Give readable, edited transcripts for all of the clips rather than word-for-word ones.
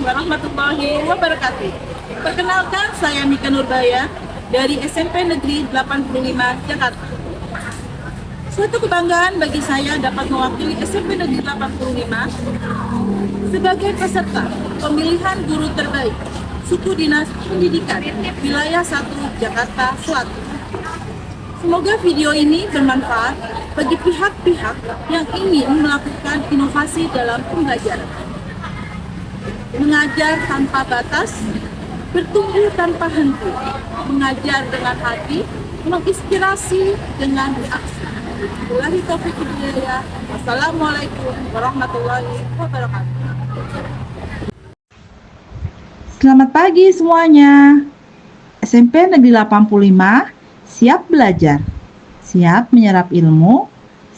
warahmatullahi wabarakatuh. Perkenalkan, saya Mika Nurbaya dari SMP Negeri 85 Jakarta. Suatu kebanggaan bagi saya dapat mewakili SMP Negeri 85 sebagai peserta pemilihan guru terbaik Suku Dinas Pendidikan Wilayah 1 Jakarta Selatan. Semoga video ini bermanfaat bagi pihak-pihak yang ingin melakukan inovasi dalam pembelajaran. Mengajar tanpa batas, bertumbuh tanpa henti, mengajar dengan hati, menginspirasi dengan aksi. Wabillahi taufiq wal hidayah. Wassalamualaikum warahmatullahi wabarakatuh. Selamat pagi semuanya. SMP Negeri 85 siap belajar, siap menyerap ilmu,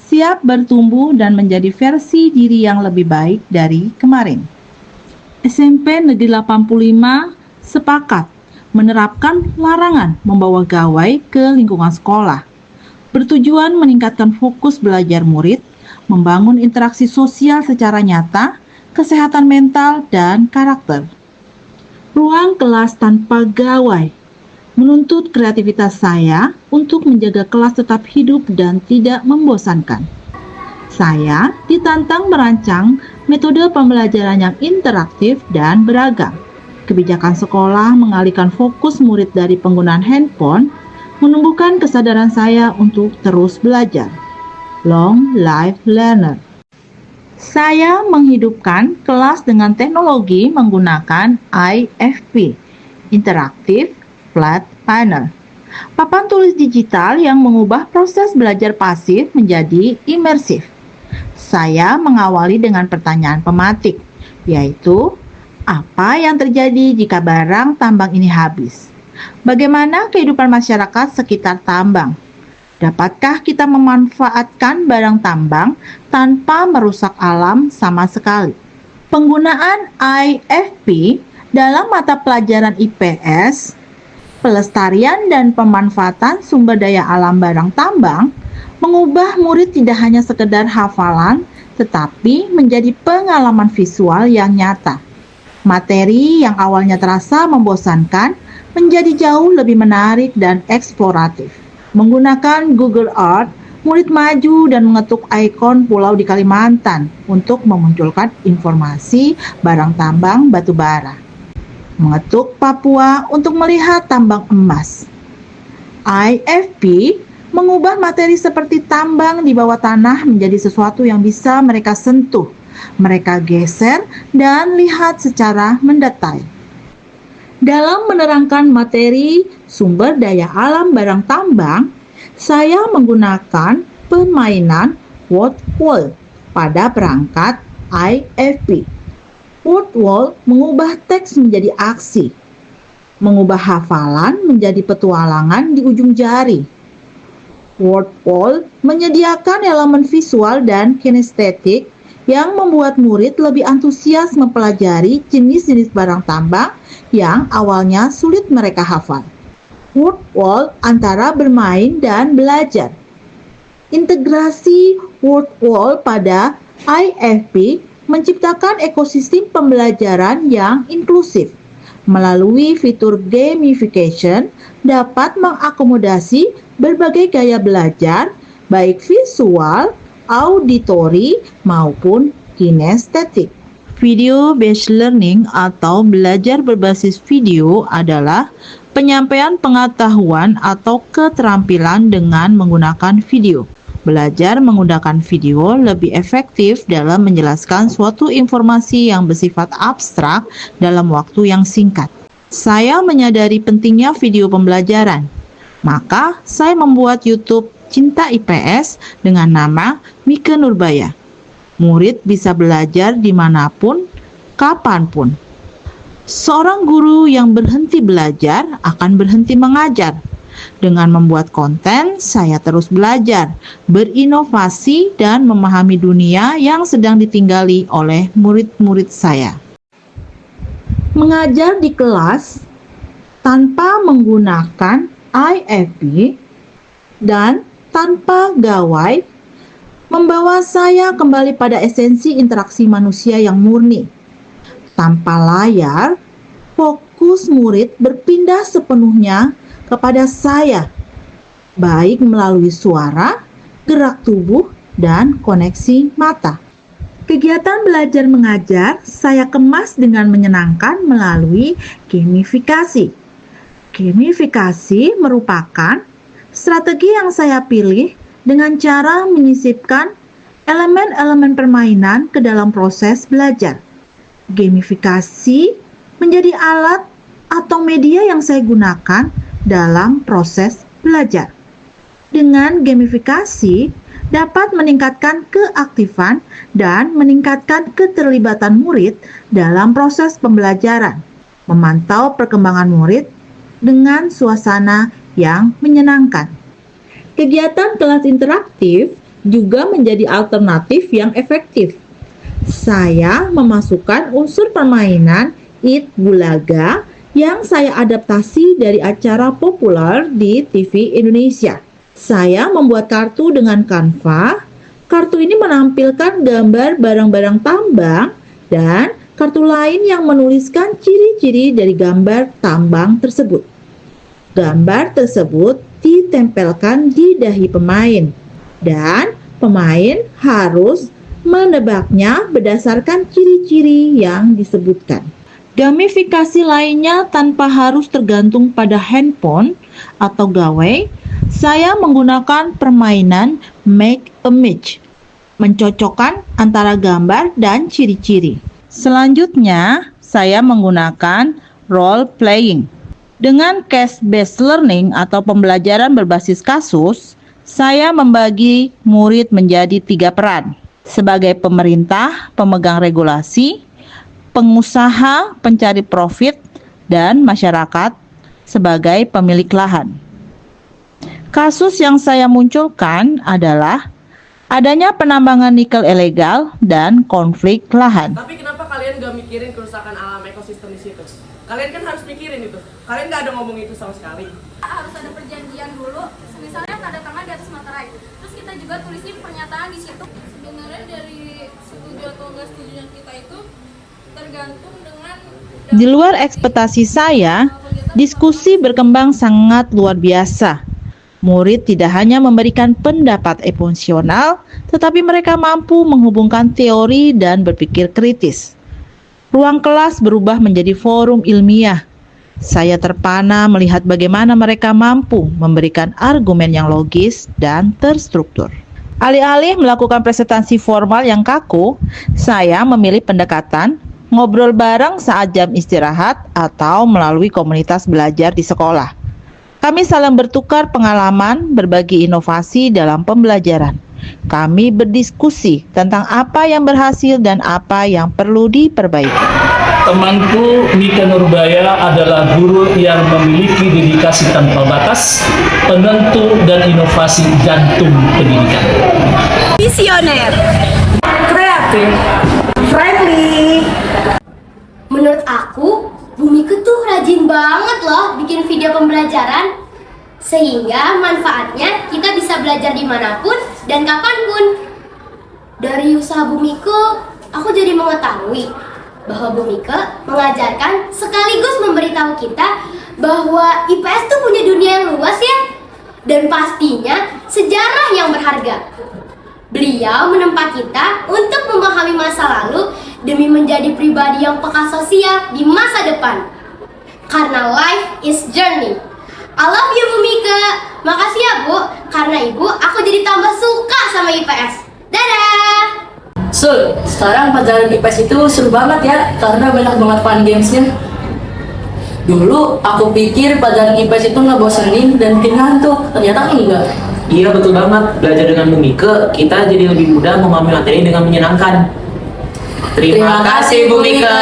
siap bertumbuh dan menjadi versi diri yang lebih baik dari kemarin. SMP Negeri 85 sepakat menerapkan larangan membawa gawai ke lingkungan sekolah, bertujuan meningkatkan fokus belajar murid, membangun interaksi sosial secara nyata, kesehatan mental, dan karakter. Ruang kelas tanpa gawai menuntut kreativitas saya untuk menjaga kelas tetap hidup dan tidak membosankan. Saya ditantang merancang metode pembelajaran yang interaktif dan beragam. Kebijakan sekolah mengalihkan fokus murid dari penggunaan handphone, menumbuhkan kesadaran saya untuk terus belajar. Long Life Learner. Saya menghidupkan kelas dengan teknologi menggunakan IFP, Interactive Flat Panel. Papan tulis digital yang mengubah proses belajar pasif menjadi imersif. Saya mengawali dengan pertanyaan pematik, yaitu apa yang terjadi jika barang tambang ini habis? Bagaimana kehidupan masyarakat sekitar tambang? Dapatkah kita memanfaatkan barang tambang tanpa merusak alam sama sekali? Penggunaan IFP dalam mata pelajaran IPS, pelestarian dan pemanfaatan sumber daya alam barang tambang, mengubah murid tidak hanya sekedar hafalan, tetapi menjadi pengalaman visual yang nyata. Materi yang awalnya terasa membosankan menjadi jauh lebih menarik dan eksploratif. Menggunakan Google Earth, murid maju dan mengetuk ikon pulau di Kalimantan untuk memunculkan informasi barang tambang batu bara. Mengetuk Papua untuk melihat tambang emas. IFP mengubah materi seperti tambang di bawah tanah menjadi sesuatu yang bisa mereka sentuh, mereka geser, dan lihat secara mendetail. Dalam menerangkan materi sumber daya alam barang tambang, saya menggunakan permainan word wall pada perangkat IFP. Word wall mengubah teks menjadi aksi, mengubah hafalan menjadi petualangan di ujung jari. Word wall menyediakan elemen visual dan kinestetik yang membuat murid lebih antusias mempelajari jenis-jenis barang tambang yang awalnya sulit mereka hafal. Word wall antara bermain dan belajar. Integrasi word wall pada IFP menciptakan ekosistem pembelajaran yang inklusif. Melalui fitur gamification dapat mengakomodasi berbagai gaya belajar, baik visual, auditori, maupun kinestetik. Video based learning atau belajar berbasis video adalah penyampaian pengetahuan atau keterampilan dengan menggunakan video. Belajar menggunakan video lebih efektif dalam menjelaskan suatu informasi yang bersifat abstrak dalam waktu yang singkat. Saya menyadari pentingnya video pembelajaran, maka saya membuat YouTube Cinta IPS dengan nama Mika Nurbaya. Murid bisa belajar dimanapun, kapanpun. Seorang guru yang berhenti belajar akan berhenti mengajar. Dengan membuat konten, saya terus belajar, berinovasi, dan memahami dunia yang sedang ditinggali oleh murid-murid saya. Mengajar di kelas tanpa menggunakan IFP dan tanpa gawai membawa saya kembali pada esensi interaksi manusia yang murni. Tanpa layar, fokus murid berpindah sepenuhnya kepada saya, baik melalui suara, gerak tubuh, dan koneksi mata. Kegiatan belajar mengajar saya kemas dengan menyenangkan melalui gamifikasi. Gamifikasi merupakan strategi yang saya pilih dengan cara menyisipkan elemen-elemen permainan ke dalam proses belajar. Gamifikasi menjadi alat atau media yang saya gunakan dalam proses belajar. Dengan gamifikasi dapat meningkatkan keaktifan dan meningkatkan keterlibatan murid dalam proses pembelajaran, memantau perkembangan murid dengan suasana yang menyenangkan. Kegiatan kelas interaktif juga menjadi alternatif yang efektif. Saya memasukkan unsur permainan It Bulaga yang saya adaptasi dari acara populer di TV Indonesia. Saya membuat kartu dengan Canva. Kartu ini menampilkan gambar barang-barang tambang dan kartu lain yang menuliskan ciri-ciri dari gambar tambang tersebut. Gambar tersebut ditempelkan di dahi pemain dan pemain harus menebaknya berdasarkan ciri-ciri yang disebutkan. Gamifikasi lainnya tanpa harus tergantung pada handphone atau gawai, saya menggunakan permainan Make a Match, mencocokkan antara gambar dan ciri-ciri. Selanjutnya, saya menggunakan role playing. Dengan case-based learning atau pembelajaran berbasis kasus, saya membagi murid menjadi 3 peran. Sebagai pemerintah, pemegang regulasi, pengusaha, pencari profit, dan masyarakat sebagai pemilik lahan. Kasus yang saya munculkan adalah adanya penambangan nikel ilegal dan konflik lahan. Tapi kenapa kalian gak mikirin kerusakan alam ekosistem di situ? Kalian kan harus mikirin itu. Kalian gak ada ngomong itu sama sekali. Harus ada perjanjian dulu, misalnya tanda tangan di atas materai. Terus kita juga tulisin pernyataan di situ. Sebenarnya dari setuju atau enggak setujunya kita itu tergantung dengan Di luar ekspektasi saya, diskusi berkembang sangat luar biasa. Murid tidak hanya memberikan pendapat emosional, tetapi mereka mampu menghubungkan teori dan berpikir kritis. Ruang kelas berubah menjadi forum ilmiah. Saya terpana melihat bagaimana mereka mampu memberikan argumen yang logis dan terstruktur. Alih-alih melakukan presentasi formal yang kaku, saya memilih pendekatan ngobrol bareng saat jam istirahat atau melalui komunitas belajar di sekolah. Kami saling bertukar pengalaman, berbagi inovasi dalam pembelajaran. Kami berdiskusi tentang apa yang berhasil dan apa yang perlu diperbaiki. Temanku Mika Nurbaya adalah guru yang memiliki dedikasi tanpa batas, penentu dan inovasi jantung pendidikan. Visioner, Kreatif, friendly. menurut aku, Bumika tuh rajin banget loh bikin video pembelajaran. Sehingga manfaatnya kita bisa belajar dimanapun dan kapanpun. Dari usaha Bumika, aku jadi mengetahui bahwa Bumika mengajarkan sekaligus memberitahu kita bahwa IPS tuh punya dunia yang luas ya. Dan pastinya sejarah yang berharga. Beliau menempa kita untuk memahami masa lalu demi menjadi pribadi yang peka sosial di masa depan. Karena life is journey. I love you, Bu Mika. Makasih ya, Bu. Karena Ibu, aku jadi tambah suka sama IPS. Dadah! Sekarang pelajaran IPS itu seru banget ya, karena banyak banget fun gamesnya. Dulu aku pikir pelajaran IPS itu ngebosenin dan bikin ngantuk, ternyata enggak. Iya betul banget, belajar dengan Bu Mika, kita jadi lebih mudah memahami materi dengan menyenangkan. Terima kasih Bu Mika.